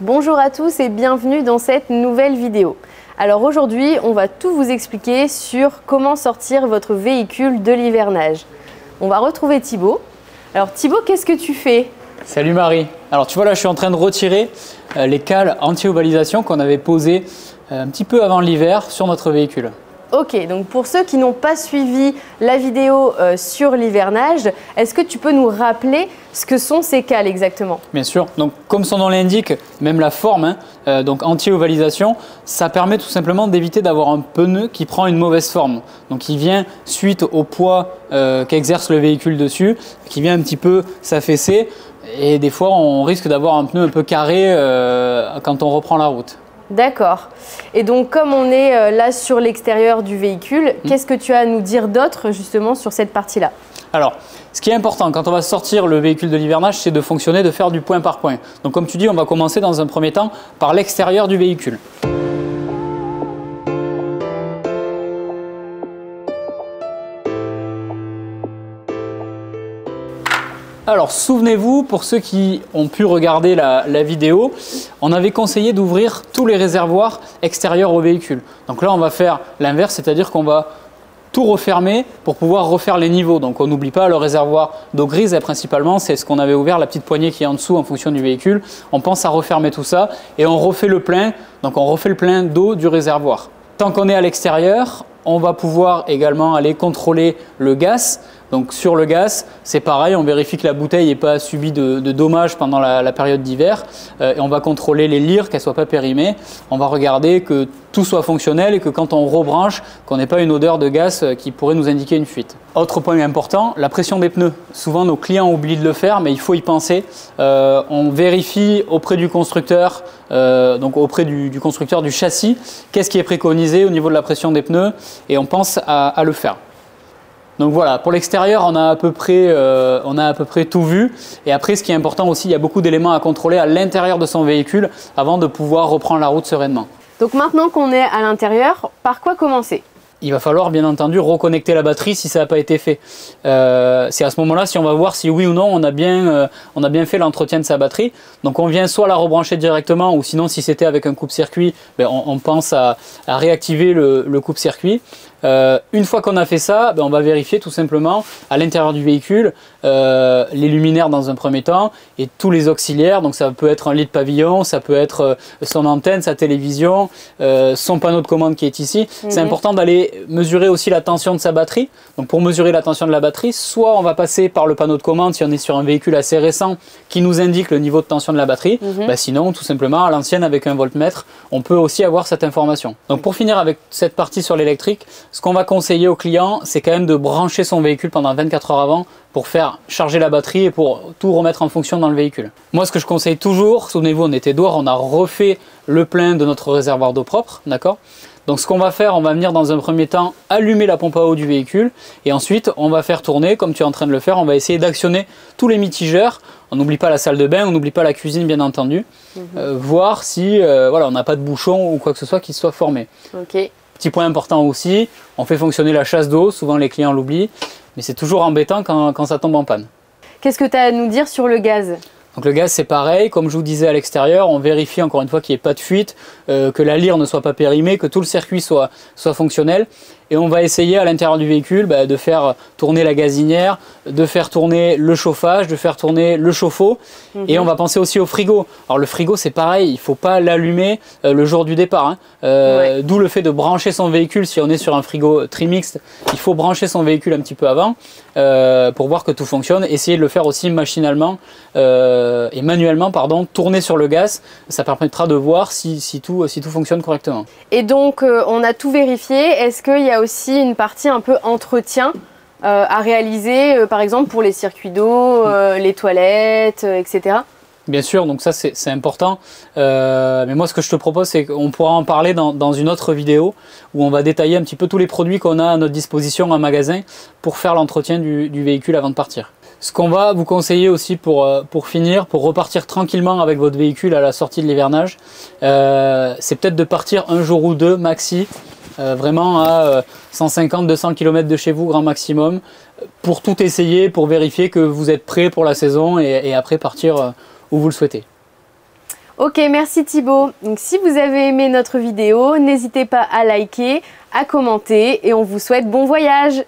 Bonjour à tous et bienvenue dans cette nouvelle vidéo. Alors aujourd'hui, on va tout vous expliquer sur comment sortir votre véhicule de l'hivernage. On va retrouver Thibaut. Alors Thibaut, qu'est-ce que tu fais? Salut Marie. Alors tu vois là, je suis en train de retirer les cales anti-ovalisation qu'on avait posées un petit peu avant l'hiver sur notre véhicule. Ok, donc pour ceux qui n'ont pas suivi la vidéo sur l'hivernage, est-ce que tu peux nous rappeler ce que sont ces cales exactement? Bien sûr, donc comme son nom l'indique, même la forme, donc anti-ovalisation, ça permet tout simplement d'éviter d'avoir un pneu qui prend une mauvaise forme. Donc il vient suite au poids qu'exerce le véhicule dessus, qui vient un petit peu s'affaisser et des fois on risque d'avoir un pneu un peu carré quand on reprend la route. D'accord. Et donc comme on est là sur l'extérieur du véhicule, qu'est-ce que tu as à nous dire d'autre justement sur cette partie-là? Alors, ce qui est important quand on va sortir le véhicule de l'hivernage, c'est de fonctionner, de faire du point par point. Donc comme tu dis, on va commencer dans un premier temps par l'extérieur du véhicule. Alors souvenez-vous, pour ceux qui ont pu regarder la vidéo, on avait conseillé d'ouvrir tous les réservoirs extérieurs au véhicule. Donc là on va faire l'inverse, c'est-à-dire qu'on va tout refermer pour pouvoir refaire les niveaux. Donc on n'oublie pas le réservoir d'eau grise, principalement c'est ce qu'on avait ouvert, la petite poignée qui est en dessous en fonction du véhicule. On pense à refermer tout ça et on refait le plein, donc on refait le plein d'eau du réservoir. Tant qu'on est à l'extérieur, on va pouvoir également aller contrôler le gaz. Donc sur le gaz, c'est pareil, on vérifie que la bouteille n'ait pas subi de dommages pendant la période d'hiver et on va contrôler les lyres, qu'elles ne soient pas périmées. On va regarder que tout soit fonctionnel et que quand on rebranche, qu'on n'ait pas une odeur de gaz qui pourrait nous indiquer une fuite. Autre point important, la pression des pneus. Souvent nos clients oublient de le faire, mais il faut y penser. On vérifie auprès du constructeur, donc auprès du constructeur du châssis, qu'est-ce qui est préconisé au niveau de la pression des pneus et on pense à le faire. Donc voilà, pour l'extérieur, on a à peu près tout vu. Et après, ce qui est important aussi, il y a beaucoup d'éléments à contrôler à l'intérieur de son véhicule avant de pouvoir reprendre la route sereinement. Donc maintenant qu'on est à l'intérieur, par quoi commencer? Il va falloir bien entendu reconnecter la batterie si ça n'a pas été fait. C'est à ce moment-là si on va voir si oui ou non on a bien fait l'entretien de sa batterie. Donc on vient soit la rebrancher directement ou sinon si c'était avec un coupe-circuit, on pense à réactiver le coupe-circuit. Une fois qu'on a fait ça, on va vérifier tout simplement à l'intérieur du véhicule les luminaires dans un premier temps et tous les auxiliaires. Donc ça peut être un lit de pavillon, ça peut être son antenne, sa télévision, son panneau de commande qui est ici. C'est important d'aller mesurer aussi la tension de sa batterie. Donc pour mesurer la tension de la batterie, soit on va passer par le panneau de commande si on est sur un véhicule assez récent qui nous indique le niveau de tension de la batterie. Sinon tout simplement à l'ancienne avec un voltmètre, on peut aussi avoir cette information. Donc pour finir avec cette partie sur l'électrique, ce qu'on va conseiller aux clients, c'est quand même de brancher son véhicule pendant 24 heures avant pour faire charger la batterie et pour tout remettre en fonction dans le véhicule. Moi, ce que je conseille toujours, souvenez-vous, on était dehors, on a refait le plein de notre réservoir d'eau propre, d'accord? Donc ce qu'on va faire, on va venir dans un premier temps allumer la pompe à eau du véhicule et ensuite on va faire tourner, comme tu es en train de le faire, on va essayer d'actionner tous les mitigeurs. On n'oublie pas la salle de bain, on n'oublie pas la cuisine bien entendu, voir si voilà, on n'a pas de bouchon ou quoi que ce soit qui soit formé. Okay. Petit point important aussi, on fait fonctionner la chasse d'eau, souvent les clients l'oublient, mais c'est toujours embêtant quand ça tombe en panne. Qu'est-ce que tu as à nous dire sur le gaz ? Donc le gaz c'est pareil, comme je vous disais à l'extérieur, on vérifie encore une fois qu'il n'y ait pas de fuite, que la lyre ne soit pas périmée, que tout le circuit soit fonctionnel. Et on va essayer à l'intérieur du véhicule de faire tourner la gazinière, de faire tourner le chauffage, de faire tourner le chauffe-eau. Et on va penser aussi au frigo. Alors le frigo c'est pareil, il ne faut pas l'allumer le jour du départ. D'où le fait de brancher son véhicule, si on est sur un frigo trimixte, il faut brancher son véhicule un petit peu avant pour voir que tout fonctionne. Essayez de le faire aussi machinalement et manuellement, tourner sur le gaz. Ça permettra de voir si tout fonctionne correctement. Et donc on a tout vérifié. Est-ce qu'il y a aussi une partie un peu entretien à réaliser, par exemple pour les circuits d'eau, les toilettes, etc. Bien sûr, donc ça c'est important. Mais moi ce que je te propose, c'est qu'on pourra en parler dans une autre vidéo où on va détailler un petit peu tous les produits qu'on a à notre disposition en magasin pour faire l'entretien du véhicule avant de partir. Ce qu'on va vous conseiller aussi pour finir, pour repartir tranquillement avec votre véhicule à la sortie de l'hivernage, c'est peut-être de partir un jour ou deux maxi, vraiment à 150-200 km de chez vous grand maximum, pour tout essayer, pour vérifier que vous êtes prêt pour la saison et après partir où vous le souhaitez. Ok, merci Thibaut. Donc, si vous avez aimé notre vidéo, n'hésitez pas à liker, à commenter et on vous souhaite bon voyage.